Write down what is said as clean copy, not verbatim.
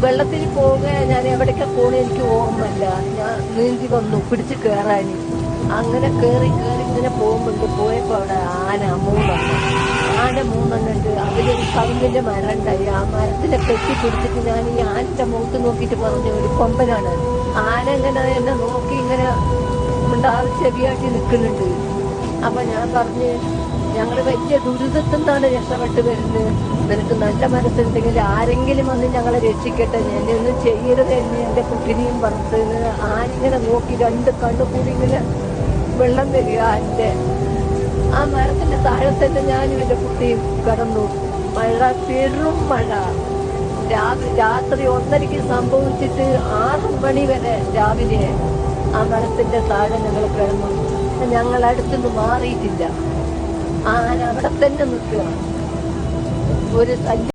വെള്ളത്തിൽ പോവുക, ഞാൻ എവിടേക്കാ പോണേ എനിക്ക് ഓർമ്മയില്ല. ഞാൻ നീന്തി വന്നു പിടിച്ച് കയറാൻ. അങ്ങനെ കയറി ഇങ്ങനെ പോയപ്പോ അവിടെ ആന മൂന്നെണ്ണം ഉണ്ട്. അതിലൊരു കവുങ്ങിന്റെ മരം ഉണ്ടായി. ആ മരത്തിനെ കെട്ടിപ്പിടിച്ചിട്ട് ഞാൻ ഈ ആനന്റെ മുഖത്ത് നോക്കിയിട്ട് പറഞ്ഞു, ഒരു കൊമ്പനാണ്. ആന ഇങ്ങനെ എന്നെ നോക്കി ഇങ്ങനെ ഉണ്ടാവും ചെവിയാട്ടി നിൽക്കുന്നുണ്ട്. അപ്പൊ ഞാൻ പറഞ്ഞ്, ഞങ്ങൾ വലിയ ദുരിതത്തിൽ നിന്നാണ് രക്ഷപ്പെട്ട് വരുന്നത്. നിനക്ക് നല്ല മനസ്സുണ്ടെങ്കിൽ ആരെങ്കിലും വന്ന് ഞങ്ങളെ രക്ഷിക്കട്ടെ, എന്നെ ഒന്നും ചെയ്യരുത് എന്ന് എന്റെ കുട്ടിനെയും പറഞ്ഞത്. ആനിങ്ങനെ നോക്കി രണ്ട് കണ്ണു കൂടി ഇങ്ങനെ വെള്ളം വരിക. ആ മരത്തിന്റെ താഴെ തന്നെ ഞാനും എന്റെ കുട്ടിയും കടന്നു. മഴ, പെരും മഴ. രാത്രി 1:30 സംഭവിച്ചിട്ട് 6 മണി വരെ രാവിലെ ആ മരത്തിന്റെ താഴെ ഞങ്ങൾ കിടന്നു. ഞങ്ങൾ അടുത്തുനിന്ന് മാറിയിട്ടില്ല. ആന അവിടെ തന്നെ നിൽക്കുക. ഒരു